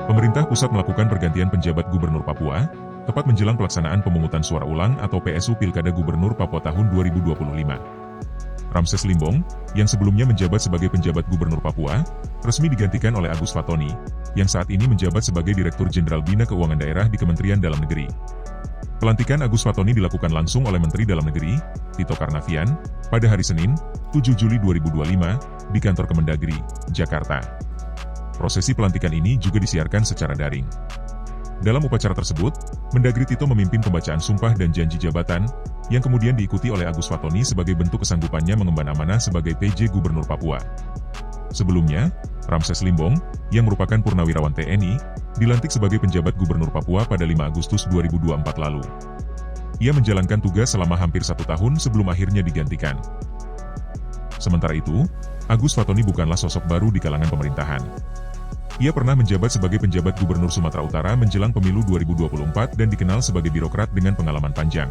Pemerintah pusat melakukan pergantian penjabat Gubernur Papua, tepat menjelang pelaksanaan pemungutan suara ulang atau PSU Pilkada Gubernur Papua tahun 2025. Ramses Limbong, yang sebelumnya menjabat sebagai penjabat Gubernur Papua, resmi digantikan oleh Agus Fatoni, yang saat ini menjabat sebagai Direktur Jenderal Bina Keuangan Daerah di Kementerian Dalam Negeri. Pelantikan Agus Fatoni dilakukan langsung oleh Menteri Dalam Negeri, Tito Karnavian, pada hari Senin, 7 Juli 2025, di kantor Kemendagri, Jakarta. Prosesi pelantikan ini juga disiarkan secara daring. Dalam upacara tersebut, Mendagri Tito memimpin pembacaan sumpah dan janji jabatan, yang kemudian diikuti oleh Agus Fatoni sebagai bentuk kesanggupannya mengemban amanah sebagai PJ Gubernur Papua. Sebelumnya, Ramses Limbong, yang merupakan purnawirawan TNI, dilantik sebagai penjabat Gubernur Papua pada 5 Agustus 2024 lalu. Ia menjalankan tugas selama hampir 1 tahun sebelum akhirnya digantikan. Sementara itu, Agus Fatoni bukanlah sosok baru di kalangan pemerintahan. Ia pernah menjabat sebagai penjabat Gubernur Sumatera Utara menjelang pemilu 2024 dan dikenal sebagai birokrat dengan pengalaman panjang.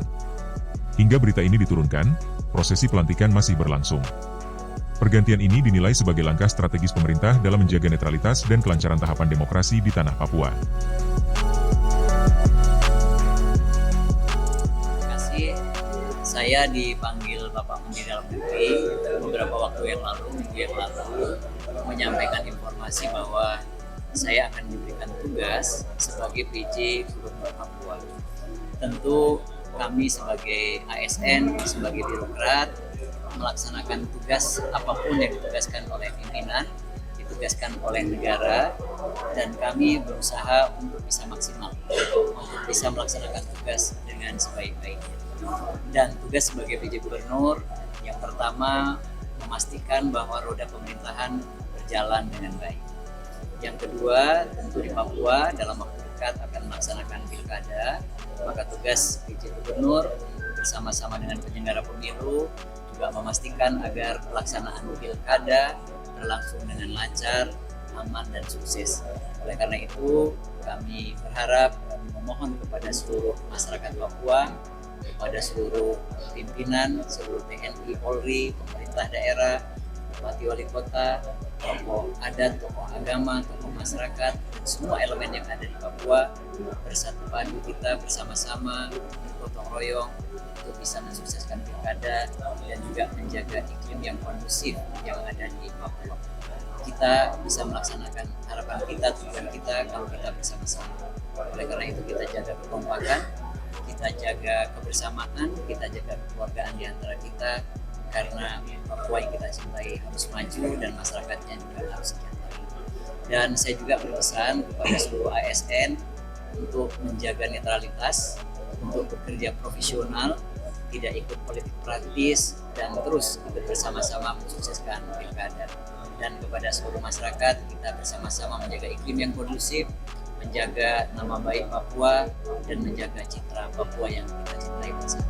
Hingga berita ini diturunkan, prosesi pelantikan masih berlangsung. Pergantian ini dinilai sebagai langkah strategis pemerintah dalam menjaga netralitas dan kelancaran tahapan demokrasi di tanah Papua. Terima kasih. Saya dipanggil Bapak Menteri Dalam Negeri beberapa waktu yang lalu, minggu yang lalu, menyampaikan informasi bahwa saya akan diberikan tugas sebagai PJ Gubernur Papua. Tentu kami sebagai ASN, sebagai birokrat, melaksanakan tugas apapun yang ditugaskan oleh pimpinan, ditugaskan oleh negara, dan kami berusaha untuk bisa maksimal, untuk bisa melaksanakan tugas dengan sebaik-baiknya. Dan tugas sebagai PJ Gubernur, yang pertama memastikan bahwa roda pemerintahan berjalan dengan baik. Yang kedua, tentu di Papua dalam waktu dekat akan melaksanakan pilkada, maka tugas PJ Gubernur bersama-sama dengan penyelenggara pemilu juga memastikan agar pelaksanaan pilkada berlangsung dengan lancar, aman, dan sukses. Oleh karena itu, kami berharap, kami memohon kepada seluruh masyarakat Papua, kepada seluruh pimpinan, seluruh TNI, Polri, pemerintah daerah, bupati wali kota, tokoh adat, tokoh agama, tokoh masyarakat, dan semua elemen yang ada di Papua bersatu padu kita bersama-sama bergotong royong untuk bisa mensukseskan pilkada dan juga menjaga iklim yang kondusif yang ada di Papua. Kita bisa melaksanakan harapan kita, tujuan kita kalau kita bersama-sama. Oleh karena itu kita jaga kekompakan, kita jaga kebersamaan, kita jaga kekeluargaan di antara kita, karena Papua yang kita cintai harus maju dan masyarakatnya juga harus sejahtera. Dan saya juga berpesan kepada seluruh ASN untuk menjaga netralitas, untuk bekerja profesional, tidak ikut politik praktis, dan terus ikut bersama-sama mensukseskan pilkada. Dan kepada seluruh masyarakat, kita bersama-sama menjaga iklim yang kondusif, menjaga nama baik Papua, dan menjaga citra Papua yang kita cintai bersama.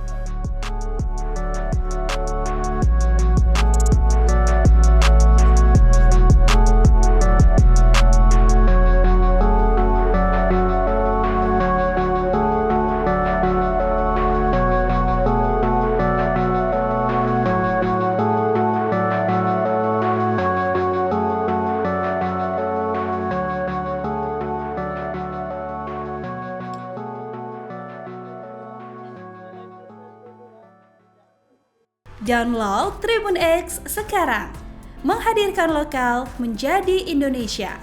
Download Tribun X sekarang, menghadirkan lokal menjadi Indonesia.